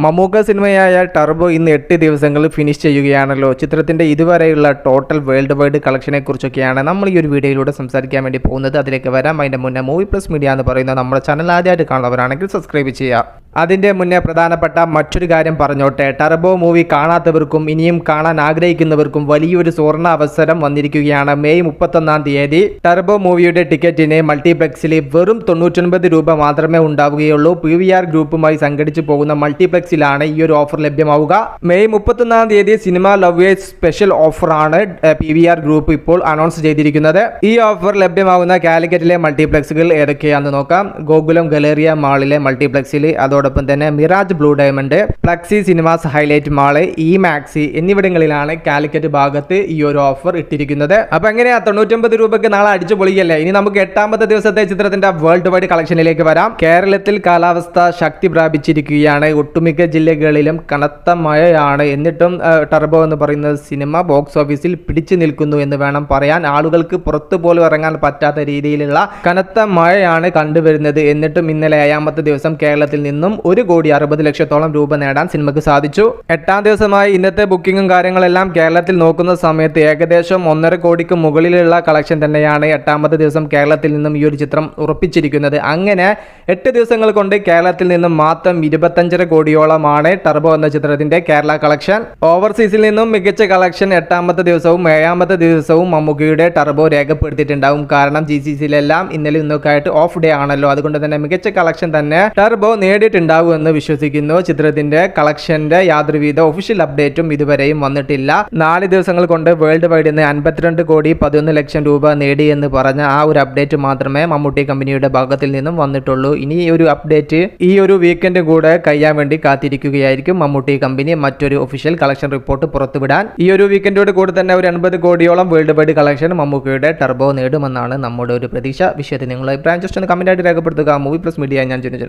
Mammukka സിനിമയായ turbo ഇന്ന് 8 ദിവസങ്ങളിൽ finish ചെയ്യുകയാണല്ലോ. ചിത്രത്തിന്റെ ഇതുവരെയുള്ള ടോട്ടൽ വേൾഡ് വൈഡ് കളക്ഷനെ കുറിച്ചൊക്കെയാണ് നമ്മൾ ഈ ഒരു വീഡിയോയിലൂടെ സംസാരിക്കാൻ വേണ്ടി പോകുന്നത്. അതിലേക്ക് വരാം. അതിന്റെ മുന്നേ മൂവി പ്ലസ് മീഡിയ എന്ന് പറയുന്ന നമ്മുടെ ചാനൽ ആദ്യമായിട്ട് കാണുന്നവരാണെങ്കിൽ സബ്സ്ക്രൈബ് ചെയ്യുക. അതിന്റെ മുന്നേ പ്രധാനപ്പെട്ട മറ്റൊരു കാര്യം പറഞ്ഞോട്ടെ. ടർബോ മൂവി കാണാത്തവർക്കും ഇനിയും കാണാൻ ആഗ്രഹിക്കുന്നവർക്കും വലിയൊരു സുവർണ അവസരം വന്നിരിക്കുകയാണ്. മെയ് 31-ാം തീയതി ടർബോ മൂവിയുടെ ടിക്കറ്റിന് മൾട്ടിപ്ലക്സിൽ വെറും 99 രൂപ മാത്രമേ ഉണ്ടാവുകയുള്ളൂ. PVR ഗ്രൂപ്പുമായി സംഘടിച്ചു പോകുന്ന മൾട്ടിപ്ലക്സിലാണ് ഈ ഒരു ഓഫർ ലഭ്യമാവുക. മെയ് 31-ാം തീയതി സിനിമ ലവേഴ്സ് സ്പെഷ്യൽ ഓഫറാണ് PVR ഗ്രൂപ്പ് ഇപ്പോൾ അനൗൺസ് ചെയ്തിരിക്കുന്നത്. ഈ ഓഫർ ലഭ്യമാവുന്ന കാലിക്കറ്റിലെ മൾട്ടിപ്ലക്സുകൾ ഏതൊക്കെയാണെന്ന് നോക്കാം. ഗോകുലം ഗലേറിയ മാളിലെ മൾട്ടിപ്ലക്സിൽ, അതോടൊപ്പം തന്നെ Mirage blue diamond, flexi cinemas highlight mall, Maxi എന്നിവിടങ്ങളിലാണ് കാലിക്കറ്റ് ഭാഗത്ത് ഈ ഒരു ഓഫർ ഇട്ടിരിക്കുന്നത്. അപ്പൊ എങ്ങനെയാ 99 രൂപയ്ക്ക് നാളെ അടിച്ചു പൊളിക്കല്ലേ. ഇനി നമുക്ക് 8ാമത്തെ ദിവസത്തെ ചിത്രത്തിന്റെ വേൾഡ് വൈഡ് കളക്ഷനിലേക്ക് വരാം. കേരളത്തിൽ കാലാവസ്ഥ ശക്തി പ്രാപിച്ചിരിക്കുകയാണ്. ഒട്ടുമിക്ക ജില്ലകളിലും കനത്ത മഴയാണ്. എന്നിട്ടും ടർബോ എന്ന് പറയുന്ന സിനിമ ബോക്സ് ഓഫീസിൽ പിടിച്ചു നിൽക്കുന്നു എന്ന് വേണം പറയാൻ. ആളുകൾക്ക് പുറത്തു പോലും ഇറങ്ങാൻ പറ്റാത്ത രീതിയിലുള്ള കനത്ത മഴയാണ് കണ്ടുവരുന്നത്. എന്നിട്ടും ഇന്നലെ 7ാമത്തെ ദിവസം കേരളത്തിൽ നിന്നും 1,60,00,000 രൂപ നേടാൻ സിനിമയ്ക്ക് സാധിച്ചു. 8ാം ദിവസമായി ഇന്നത്തെ ബുക്കിങ്ങും കാര്യങ്ങളെല്ലാം കേരളത്തിൽ നോക്കുന്ന സമയത്ത് ഏകദേശം 1.5 കോടിക്ക് മുകളിലുള്ള കളക്ഷൻ തന്നെയാണ് 8ാമത്തെ ദിവസം കേരളത്തിൽ നിന്നും ഈ ഒരു ചിത്രം ഉറപ്പിച്ചിരിക്കുന്നത്. അങ്ങനെ 8 ദിവസങ്ങൾ കൊണ്ട് കേരളത്തിൽ നിന്നും മാത്രം 25.5 കോടിയോളമാണ് ടർബോ എന്ന ചിത്രത്തിന്റെ കേരള കളക്ഷൻ. ഓവർസീസിൽ നിന്നും മികച്ച കളക്ഷൻ 8ാമത്തെ ദിവസവും 7ാമത്തെ ദിവസവും മമ്മൂക്കയുടെ ടർബോ രേഖപ്പെടുത്തിയിട്ടുണ്ടാവും. കാരണം GCCയിലെല്ലാം ഇന്നലെ ഇന്നൊക്കെ ആയിട്ട് ഓഫ് ഡേ ആണല്ലോ. അതുകൊണ്ട് തന്നെ മികച്ച കളക്ഷൻ തന്നെ ടർബോ നേടിയിട്ടുണ്ടാവും എന്ന് വിശ്വസിക്കുന്നു. ചിത്രത്തിന്റെ കളക്ഷന്റെ യാതൊരുവിധ ഒഫീഷ്യൽ അപ്ഡേറ്റും ഇതുവരെയും വന്നിട്ടില്ല. 4 ദിവസങ്ങൾ കൊണ്ട് വേൾഡ് വൈഡ് 52,11,00,000 രൂപ നേടി എന്ന് പറഞ്ഞ ആ ഒരു അപ്ഡേറ്റ് മാത്രമേ മമ്മൂട്ടി കമ്പനിയുടെ ഭാഗത്തിൽ നിന്നും വന്നിട്ടുള്ളൂ. ഇനി ഈ ഒരു അപ്ഡേറ്റ് ഈ ഒരു വീക്കെൻഡ് കൂടെ കഴിയാൻ വേണ്ടി കാത്തിരിക്കുകയായിരിക്കും മമ്മൂട്ടി കമ്പനി മറ്റൊരു ഒഫീഷ്യൽ കളക്ഷൻ റിപ്പോർട്ട് പുറത്തുവിടാൻ. ഈ ഒരു വീക്കെൻഡോട് കൂടി തന്നെ ഒരു 80 കോടിയോളം വേൾഡ് വൈഡ് കളക്ഷൻ മമ്മൂക്കയുടെ ടർബോ നേടുമെന്നാണ് നമ്മുടെ ഒരു പ്രതീക്ഷ. വിഷയത്തിൽ നിങ്ങളുടെ അഭിപ്രായം ജസ്റ്റ് ഒന്ന് കമന്റ് ആയിട്ട് രേഖപ്പെടുത്തുക. മൂവി പ്ലസ് മീഡിയ, ഞാൻ ജനുജന.